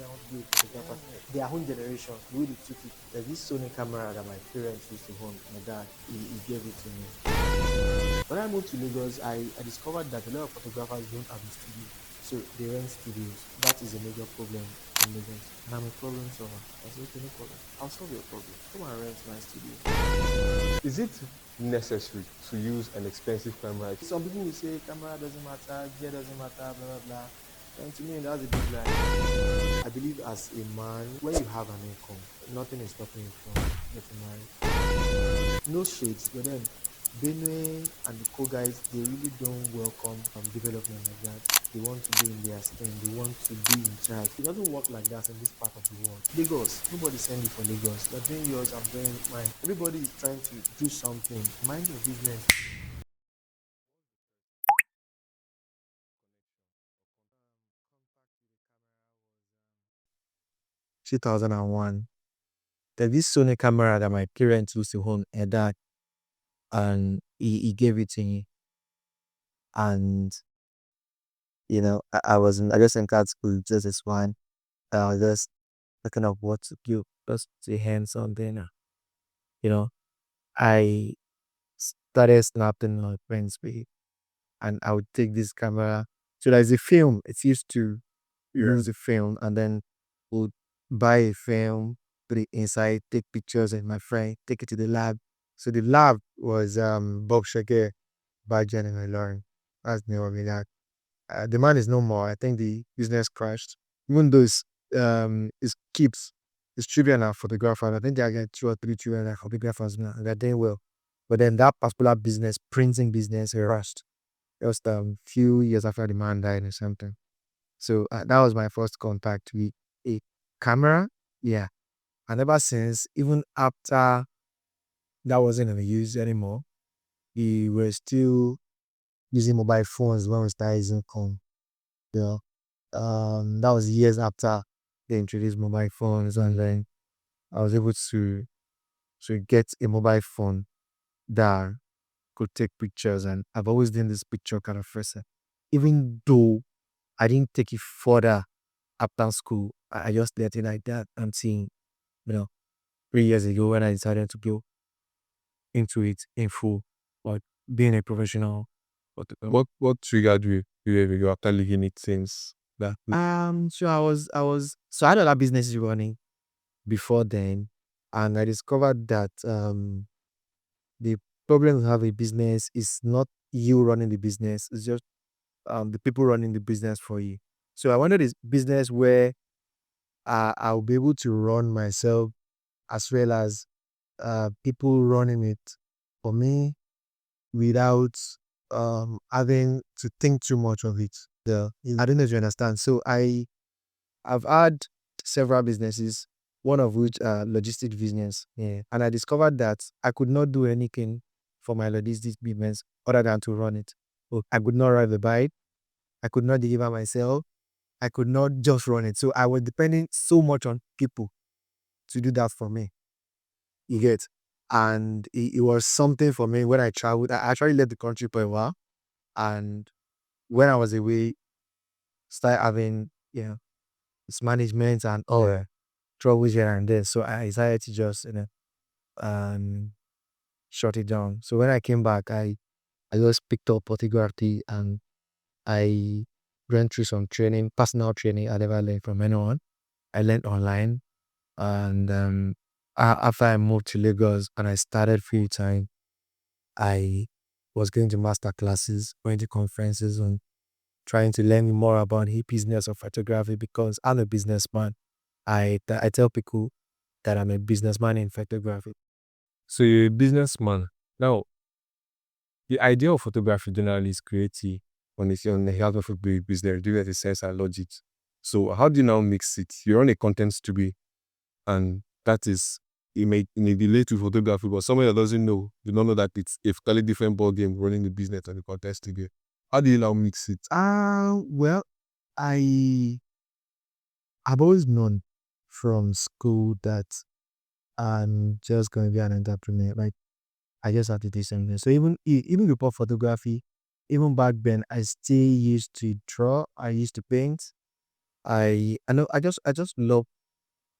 I want to be a photographer. Their own generation, the way they took it. There's this Sony camera that my parents used to own. My dad, he gave it to me. When I moved to Lagos, I discovered that a lot of photographers don't have a studio. So they rent studios. That is a major problem in Lagos. And I'm a problem solver. I said, okay, no problem. I'll solve your problem. Come and rent my studio. Is it necessary to use an expensive camera? Some people will say camera doesn't matter, gear doesn't matter, blah blah blah. And to me, that's a big lie. I believe as a man, when you have an income, nothing is stopping you from getting married. No shades, but then Benue and the co guys, they really don't welcome development like that. They want to be in their skin, they want to be in charge. It doesn't work like that in this part of the world. Lagos, nobody send you for Lagos. You're doing yours, I'm doing mine. Everybody is trying to do something. Mind your business. 2001. There's this Sony camera that my parents used to own and that and he gave it to me. And I just entered school just this one. I was just looking up what to do, just to hand something. You know, I started snapping my friends with, and I would take this camera. So there's a film. It's used to use the film, and then would buy a film, put it inside, take pictures, and my friend take it to the lab. So the lab was Bob Shake by Jenny Lauren. That's the name of it. The man is no more. I think the business crashed. Even though it's keeps it's trivia now photographer. I think they are getting 2 or 3 children like photographers now. They're doing well. But then that particular business, printing business, rushed. Just a few years after the man died or something. So that was my first contact with a camera. Yeah. And ever since, even after that wasn't in use anymore, we were still using mobile phones when we started using com. You know, that was years after they introduced mobile phones, and then I was able to get a mobile phone that could take pictures, and I've always been this picture kind of person. Even though I didn't take it further after school, I just let it like that until you know 3 years ago when I decided to go into it in full, but being a professional. What triggered you after leaving it since that? So I had other businesses running before then, and I discovered that the problem with having a business is not you running the business; it's just the people running the business for you. So I wanted this business where I'll be able to run myself as well as people running it for me without having to think too much of it. I don't know if you understand. So I've had several businesses, one of which logistics business. Yeah. And I discovered that I could not do anything for my logistics business other than to run it. So I could not ride the bike. I could not deliver myself. I could not just run it. So I was depending so much on people to do that for me. You get? And it was something for me when I traveled. I actually left the country for a while. And when I was away, started having, its management and all troubles here and there. So I decided to just, um, shut it down. So when I came back, I just picked up photography and I went through some training, personal training I never learned from anyone. I learned online. And after I moved to Lagos and I started full time, I was going to master classes, going to conferences, and trying to learn more about the business of photography because I'm a businessman. I tell people that I'm a businessman in photography. So you're a businessman. Now, the idea of photography generally is creative on the health of a big business, do it a sense and logic. So how do you now mix it? You run a content studio, and that is it may be late to photography, but someone that doesn't know, do not know that it's a totally different ball game running the business and the content studio. How do you now mix it? Well, I I've always known from school that I'm just going to be an entrepreneur. Like I just have to do something. So even before photography, even back then, I still used to draw. I used to paint. I know I just love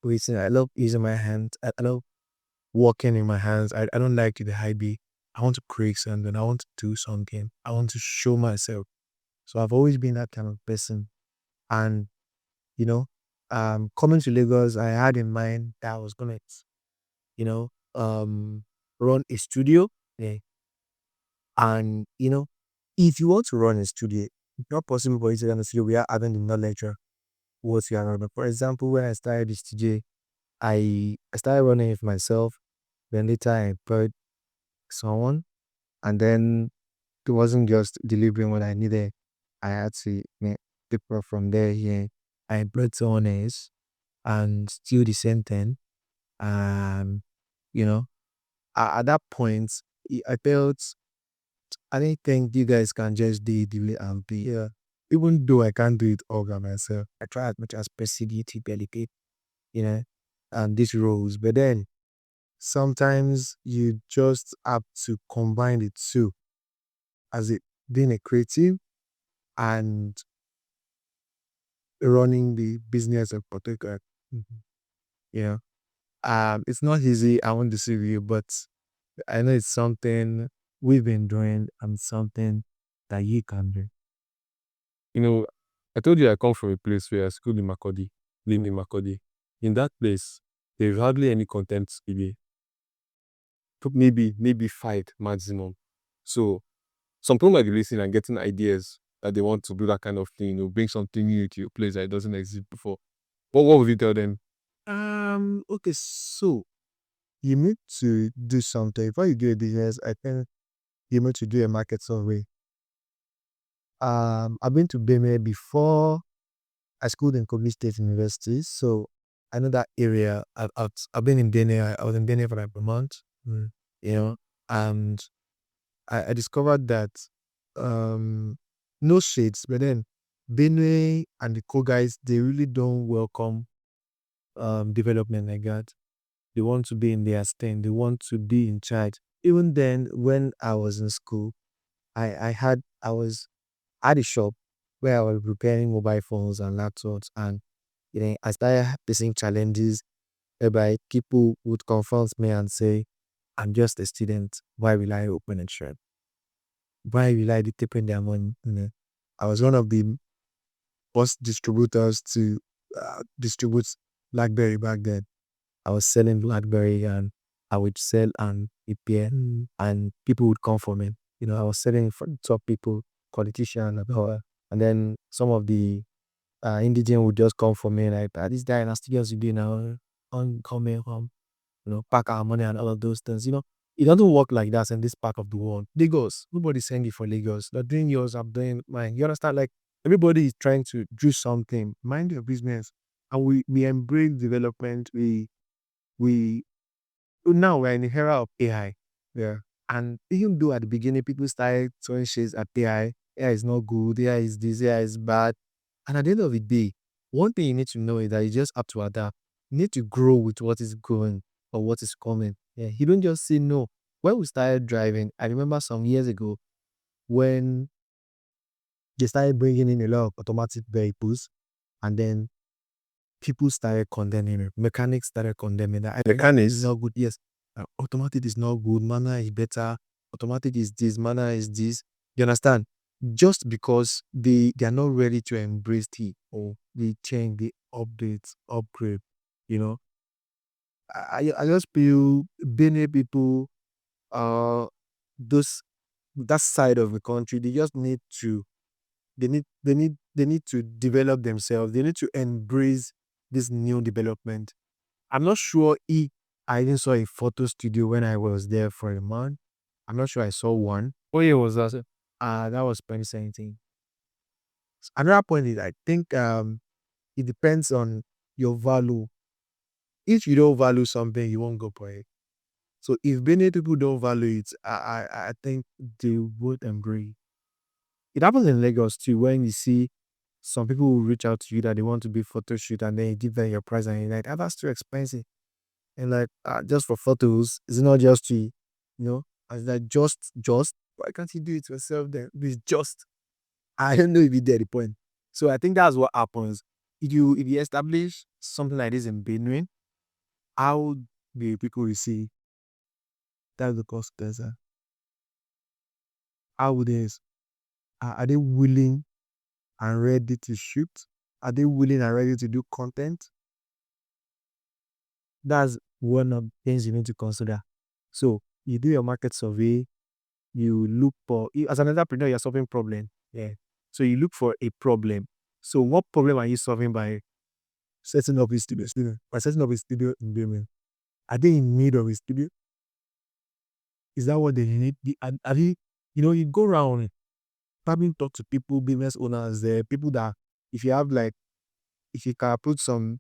creating. I love using my hands. I love working in my hands. I don't like the hobby. I want to create something. I want to do something. I want to show myself. So I've always been that kind of person. And you know, coming to Lagos, I had in mind that I was gonna, you know, run a studio. Yeah. And if you want to run a studio, it's not possible for you to run a studio without having the knowledge of what you are running. For example, when I started the studio, I started running it myself. Then later I employed someone, and then it wasn't just delivering what I needed. I had to make people from there here. I employed someone else, and still the same thing. Um, you know, at that point, I felt I didn't think you guys can just do it the way I'm doing. Yeah. Even though I can't do it all by myself, I try as much as possible to delegate, you know, these roles. But then sometimes you just have to combine the two as it being a creative and running the business of particular. Mhm. You know, it's not easy. I won't deceive you, but I know it's something we've been doing and something that you can do. You know, I told you I come from a place where I schooled in Makodi, lived in Makodi. In that place, there's hardly any content studio. Maybe five maximum. So some people might be listening and getting ideas that they want to do that kind of thing, bring something new to your place that it doesn't exist before. What would you tell them? Okay, so you need to do something. Before you do a business, I think you need to do a market survey. I've been to Beme before. I schooled in Kogi State University, so I know that area. I've been in Bene. I was in Bene for like a month. Mm, you know, and I discovered that no shades, but then Benue and the guys, they really don't welcome development like that. They want to be in their stand. They want to be in charge. Even then, when I was in school, I was at a shop where I was repairing mobile phones and laptops, and I started facing challenges whereby people would confront me and say, "I'm just a student. Why will I open a shop? Why will I be taking their money?" I was one of the first distributors to distribute BlackBerry back then. I was selling BlackBerry, and I would sell and repair, and people would come for me. I was selling for the top people, politicians, and all. And then some of the indigent would just come for me like, this guy in the studios you do now, on come here, pack our money and all of those things. It doesn't work like that in this part of the world. Lagos, nobody's saying it for Lagos. They're doing yours, I'm doing mine. You understand? Like everybody is trying to do something. Mind your business. And we embrace development. We now we're in the era of AI. Yeah. And even though at the beginning people started throwing shades at AI is not good, AI is this, AI is bad. And at the end of the day, one thing you need to know is that you just have to adapt. You need to grow with what is going or what is coming. Yeah. You don't just say no. When we started driving, I remember some years ago when they started bringing in a lot of automatic vehicles, and then people started condemning it. Mechanics started condemning that. Mechanics is not good. Yes, automatic is not good. Manual is better. Automatic is this. Manual is this. You understand? Just because they are not ready to embrace or the change, the updates, upgrade. You know, I just feel Benin people, uh, those that side of the country, they just need to they need to develop themselves. They need to embrace this new development. I'm not sure if I even saw a photo studio when I was there for a month. I'm not sure I saw one. What year was that? That was 2017. Another point is I think it depends on your value. If you don't value something, you won't go for it. So if many people don't value it, I think they would embrace. It happens in Lagos too, when you see some people will reach out to you that they want to be photo shoot, and then you give them your price and you're like, that's too expensive. And like, just for photos, it's not just to, as like just, why can't you do it yourself then? It's just, I don't know if you get the point. So I think that's what happens. if you establish something like this in Benue, how the people will see that's the cost there. How would they are they willing and ready to shoot? Are they willing and ready to do content? That's one of the things you need to consider. So you do your market survey, you look for as an entrepreneur, you're solving problem. Yeah. So you look for a problem. So what problem are you solving by setting up a studio? By setting up a studio in Birmingham. Are they in need of a studio? Is that what they need? Are they, you go around, probably talk to people, business owners there, people that if you have like if you can put some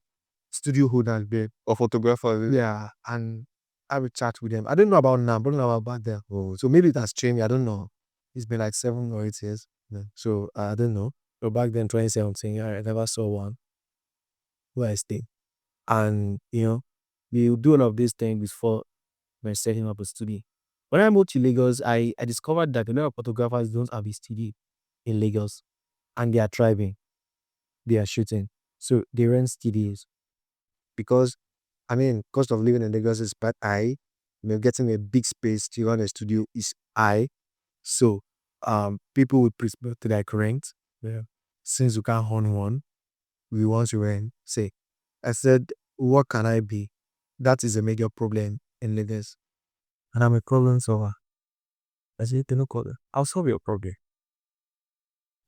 studio owners there, Or photographers. yeah, and have a chat with them. I don't know about now, but I don't know about back then. Oh, so maybe it has changed. I don't know. It's been like 7 or 8 years. Yeah. So I don't know. So back then, 2017, I never saw one where I stay. And we do all of these things before we're setting up a studio. When I moved to Lagos, I discovered that a lot of photographers don't have a studio in Lagos, and they are thriving. They are shooting. So they rent studios because cost of living in Lagos is quite high. Getting a big space to run a studio is high. So people would prefer to like rent. Yeah. Since we can't own one, we want to rent. Say, I said, what can I be? That is a major problem in Lagos. And I'm a problem solver. I said, no call it. I'll solve your problem.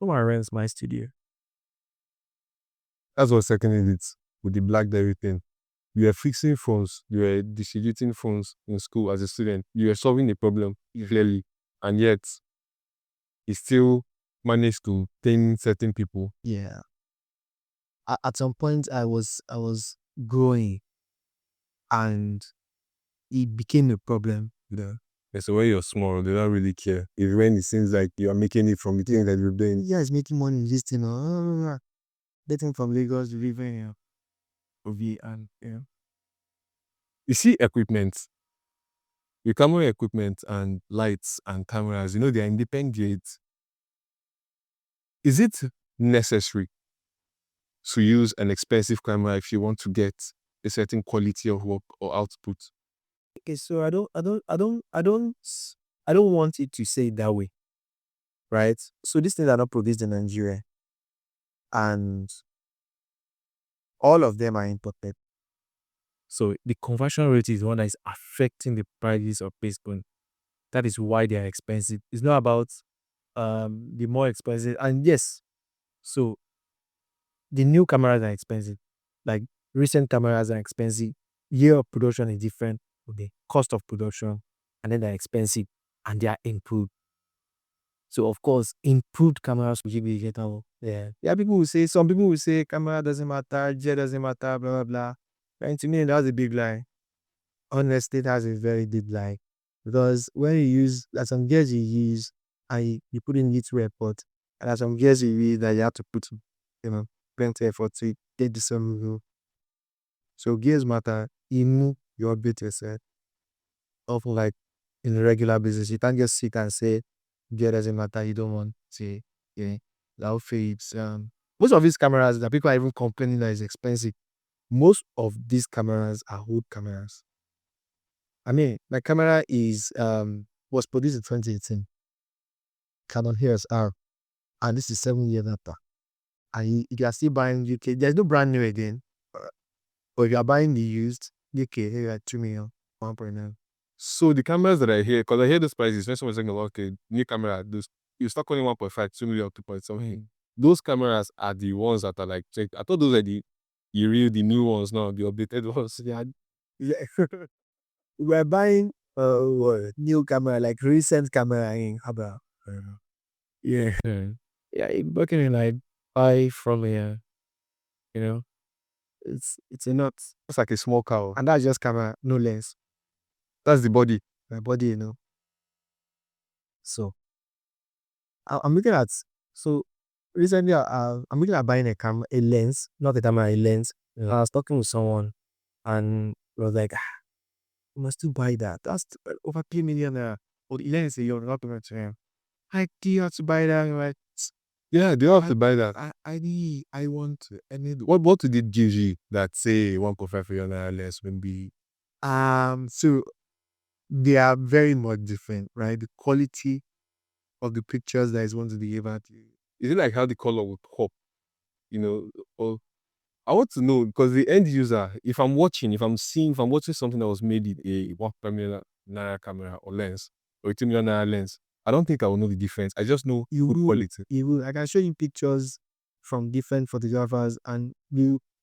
Come and rent my studio. That's what seconded it with the BlackBerry thing. You were fixing phones, you were distributing phones in school as a student. You were solving a problem clearly, and yet you still managed to tame certain people. Yeah. At some point, I was growing, and it became a problem. Yeah. And so when you're small, they don't really care. It's when it seems like you are making it from the thing that you're doing. Yeah, it's making money in this thing. Dating from Lagos, living in OV, and You see equipment, your camera equipment and lights and cameras, they're independent. Is it necessary to use an expensive camera if you want to get a certain quality of work or output? okay. So I don't want it to say it that way, right? So these things are not produced in Nigeria, and all of them are imported. So the conversion rate is one that is affecting the prices of baseball. That is why they are expensive. It's not about the more expensive. And yes, so the new cameras are expensive. Like recent cameras are expensive. Year of production is different. The cost of production, and then they're expensive, and they are improved. So of course, improved cameras will give you a better. Yeah. Yeah, some people will say camera doesn't matter, jet doesn't matter, blah blah blah. And to me, that's a big lie. Honestly, that's a very big lie. Because when you use, there's some gears you use and you put in it report, and there's some gears you use that you have to put, plenty effort to get the same result. So gears matter. You update yourself. Often like in regular business, you can't just sit and say gear doesn't matter. You don't want to, yeah, loud fades. Most of these cameras that people are even complaining that is expensive. Most of these cameras are old cameras. My camera was produced in 2018. Canon Hears R, and this is 7 years after. And if you are still buying UK, there's no brand new again. But if you are buying the used UK, here at 2 million, 1.9. So the cameras that I hear, because I hear those prices, when someone's saying, okay, new camera, those, you start calling 1.5, 2 million, 2 point something. Those cameras are the ones that are like, check. I thought those are the new ones now, the updated ones. Yeah. We're buying new camera, like recent camera in Haba. Yeah. Yeah, working in like 5 from here, you know. It's a lot. It's like a small cow. And that's just camera, no lens. That's the body. My body. So I'm looking at so recently I'm looking at buying a lens, not a camera, a lens. I was talking with someone and he was like, you must still buy that. That's over 3 million. Or the lens is your not going to him. I do you have to buy that, right? Yeah, they don't have I to buy that. I want to. Any what did it give you that say 1.5 million naira less will be? So they are very much different, right? The quality of the pictures that is going to deliver to you. Is it like how the color would pop? You know, or I want to know because the end user, if I'm watching, if I'm watching something that was made in a 1 million naira camera or lens or a 2 million naira lens, I don't think I will know the difference. I just know You good will, quality. you will. I can show you pictures from different photographers, and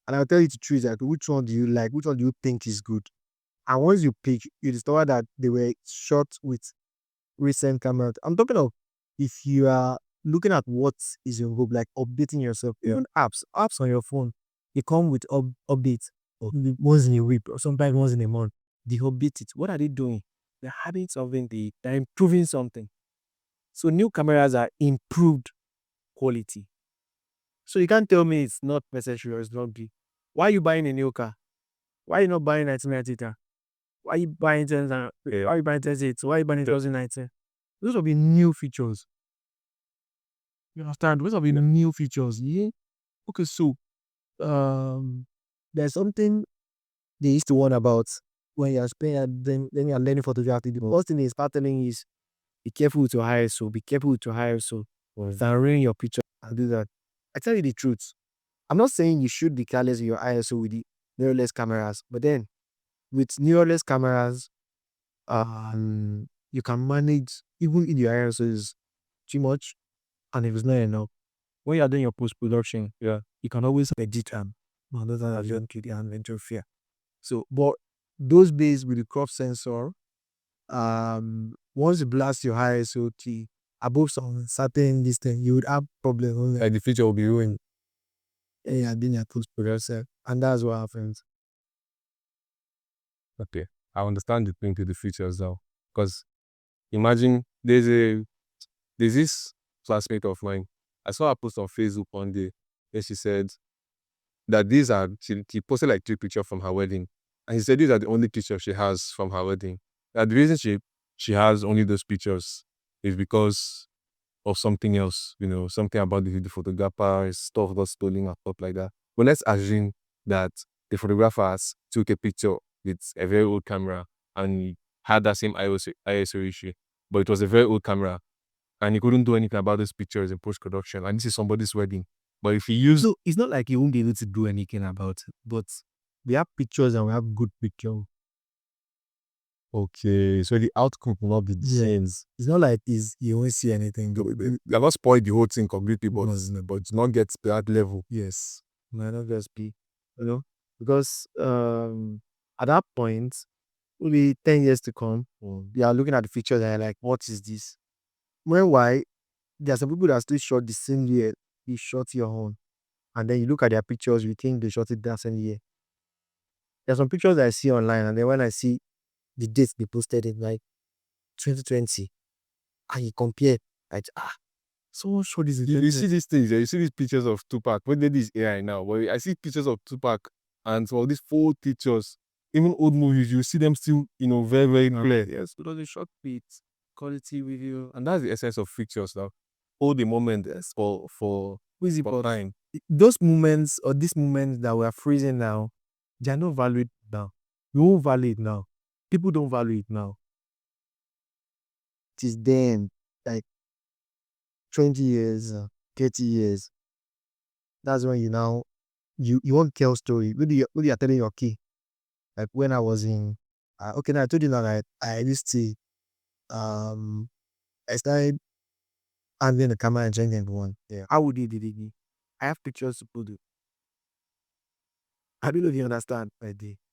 I'll tell you to choose like which one do you like, which one do you think is good. And once you pick, you discover that they were shot with recent cameras. I'm talking of if you are looking at what is your hope, like updating yourself, even apps on your phone, they come with updates once in a week or sometimes once in a month. They update it. What are they doing? They're having something, they're improving something. So new cameras are improved quality. So you can't tell me it's not necessary or it's not good. Why are you buying a new car? Why are you not buying 1990 car? Why are you buying 10? Why are you buying 10? Why are you buying 2019? Those will be new features. You understand? Those will be new features. Yeah. Okay, so um, there's something they used to warn about when you're spending then you're learning photography. The first thing they start telling you is be careful with your ISO, be careful with your ISO. Than ruin your picture and do that. I tell you the truth. I'm not saying you should be careless with your ISO with the mirrorless cameras, but then with mirrorless cameras, you can manage even if your ISO is too much and if it's not enough. When you're doing your post production, Yeah. you can always edit them. No, those are don't kill the inventory fear. So, but those days with the crop sensor, once you blast your ISO key above some certain distance, you would have problems. Like the future will be ruined. Yeah, being a post producer, and that's what happens. Okay. I understand the thing to the features now. Because imagine there's this classmate of mine. I saw her post on Facebook one day where she said that she posted like 3 pictures from her wedding. And she said these are the only pictures she has from her wedding. That the reason she has only those pictures is because of something else, something about the photographer, stuff got stolen and stuff like that. But let's assume that the photographers took a picture with a very old camera and he had that same ISO issue, but it was a very old camera and he couldn't do anything about those pictures in post-production. And this is somebody's wedding. But if he used... So it's not like you won't be able to do anything about it, but we have pictures and we have good pictures. Okay, so the outcome will not be the same. It's not like you won't see anything. They have not spoiled the whole thing completely, but it's not get to that level. Yes. Might not just be, because at that point, maybe 10 years to come, you are looking at the features and you're like, what is this? Meanwhile, there are some people that still shot the same year you shot your own. And then you look at their pictures, you think they shot it that same year. There are some pictures that I see online, and then when I see the date they posted it, like 2020, and you compare, like, someone showed this in You see 2020. these things, you see these pictures of Tupac. When they this AI now, but I see pictures of Tupac and some of these old pictures, even old movies, you see them still, very, very clear. Yes, because the short beat, quality video, And that's the essence of pictures now. Hold the moment for easy, for but time. those moments or these moments that we are freezing now, they are not valued now. We won't value it now. People don't value it now. It is then, like 20 years, 30 years. That's when you won't tell story. When you are telling your kid, like when I was in, okay, now I told you now that I used to, I started handling the camera in 2021. Yeah. How would you did it? I have pictures to put it. I don't know if you understand.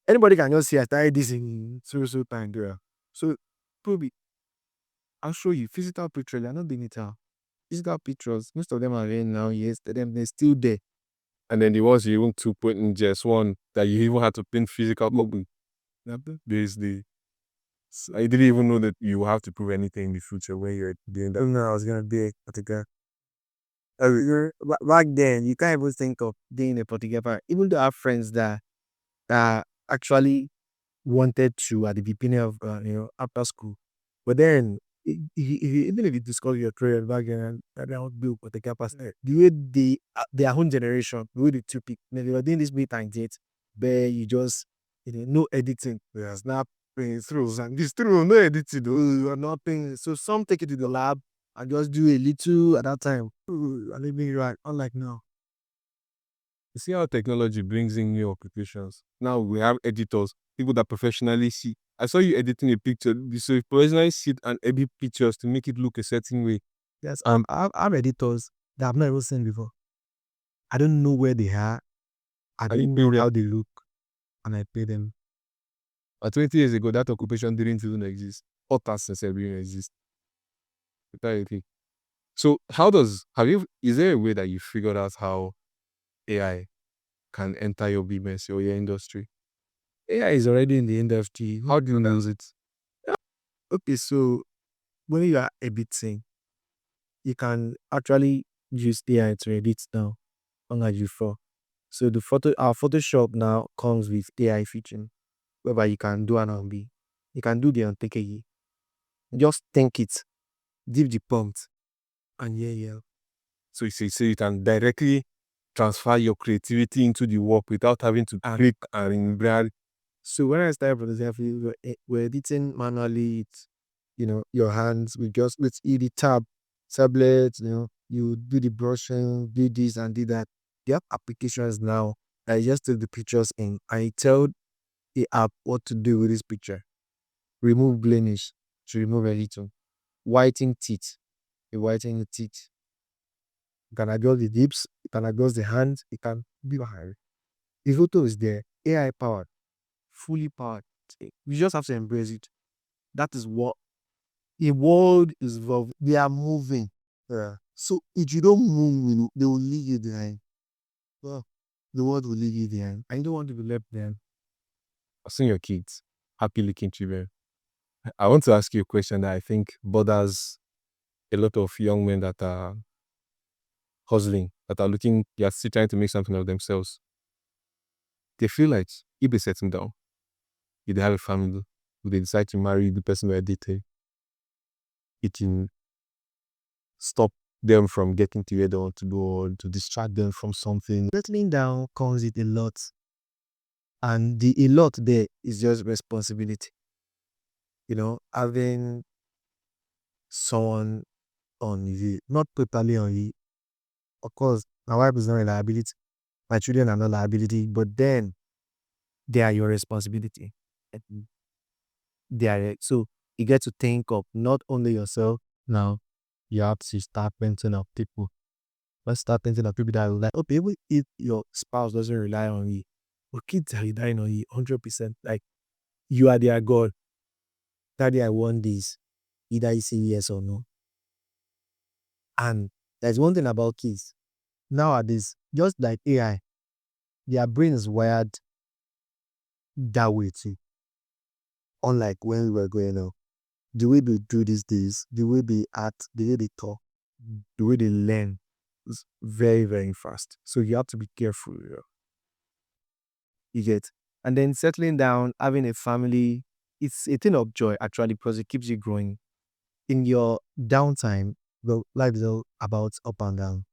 Anybody can just see I started this in so time there. So probably I'll show you physical pictures. They're not digital. Physical pictures. Most of them are there now. Yes, they're still there. And then there was even 2 in just one that you even had to print physical copy. There's the I didn't even know that you have to prove anything in the future when you're doing that. No, I was gonna be a photographer. Back then, you can't even think of being a photographer. Even though I have friends that actually wanted to at the beginning of after school, but then even if you discover your career back then, and then build with the capacity, the way their own generation, the way they took it, they were doing this bit and date, where you just, no editing, yeah, snap through, and this through, no editing, you are not paying. So some take it to the lab and just do a little at that time, and they be right, unlike now. You see how technology brings in new occupations. Now we have editors, people that professionally see. I saw you editing a picture. So you professionally sit and edit pictures to make it look a certain way. Yes, I have editors that I've not even seen before. I don't know where they are. I And you don't pay know them. how they look, and I pay them. But 20 years ago, that occupation didn't even exist. Hot assets didn't exist. Entirely. So is there a way that you figured out how AI can enter your business or your industry? AI is already in the industry. How do you use it? Okay, so when you are editing, you can actually use AI to edit now, unlike before. So our Photoshop now comes with AI feature, whereby you can do an B. You can do the unthinkable. Just think it, give the prompt, and yeah. So you can directly transfer your creativity into the work without having to And click and brand. so when I started photography, we're editing manually. It's, your hands. Let's eat the tablet. You do the brushing, do this and do that. They have applications now. I just take the pictures and I tell the app what to do with this picture. Remove blemish to remove a little. Whiten teeth. You whiten the teeth. You can adjust the lips. You can adjust the hands. You can be behind. The photo is there. AI powered, fully powered. We just have to embrace it. That is what the world is evolving. They are moving. Yeah. So if you don't move, they will leave you behind. Well, the world will leave you behind. I don't want to be left behind. I've seen your kids, happy looking children. I want to ask you a question that I think bothers a lot of young men that are hustling, that are looking, they are still trying to make something of themselves. They feel like if they settle down, if they have a family, if they decide to marry the person they're dating, it can stop them from getting to where they want to go or to distract them from something. Settling down comes with a lot. And the a lot there is just responsibility. Having someone on you, not totally on you. Of course, my wife is not a liability. My children are not liability, but then they are your responsibility. And so you get to think of not only yourself now, you have to start thinking of people. Let's start thinking of people that rely. Okay, even if your spouse doesn't rely on you, your kids are relying on you 100%. Like you are their God. Daddy, I want this. Either you say yes or no. And there's one thing about kids. Nowadays, just like AI, their brain is wired that way too. Unlike when we were growing up. The way they do these days, the way they act, the way they talk, the way they learn is very, very fast. So you have to be careful. You get. And then settling down, having a family, it's a thing of joy actually because it keeps you growing. In your downtime, well, life is all about up and down.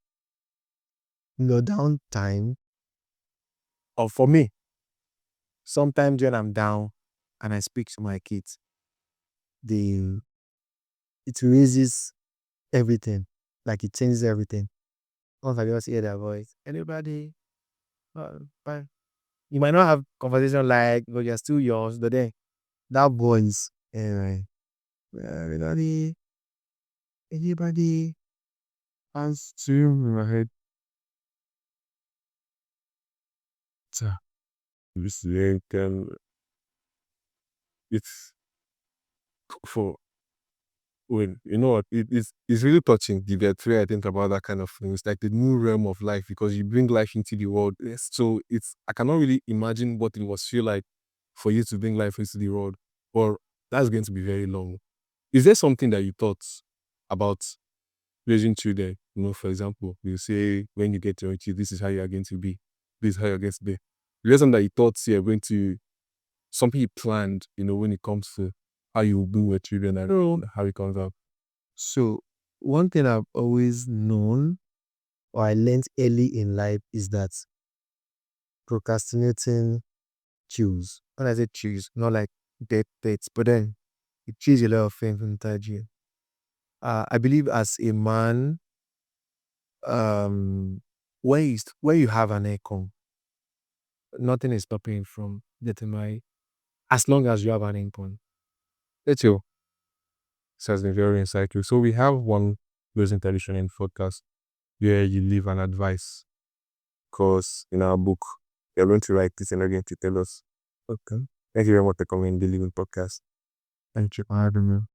In your downtime, or for me, sometimes when I'm down and I speak to my kids, they it raises everything. Like it changes everything. Once I just hear their voice, anybody, fine. You might not have conversation like, but you're still yours, but then that voice, anyway. Anybody has to in my head. So, This link, it's for when you know what it's really touching the way I think about that kind of thing. It's like the new realm of life because you bring life into the world. Yes. So I cannot really imagine what it was feel like for you to bring life into the world. Or that's going to be very long. Is there something that you thought about raising children? For example, you say when you get your own kid, this is how you are going to be. This is how you're going to be. Is there something that you thought you're going to something you planned, when it comes to how you do with children and how it comes out? So one thing I've always known or I learned early in life is that procrastinating kills. When I say kills, not like death threats, but then it kills a lot of things inside you. I believe as a man, when you have an income, nothing is stopping you from getting married as long as you have an income. That's all. This has been very insightful. So we have one closing tradition in podcast where you leave an advice. Because in our book, you're going to write this and you're going to tell us. Okay. Thank you very much for coming to the Living Podcast. Thank you for having me.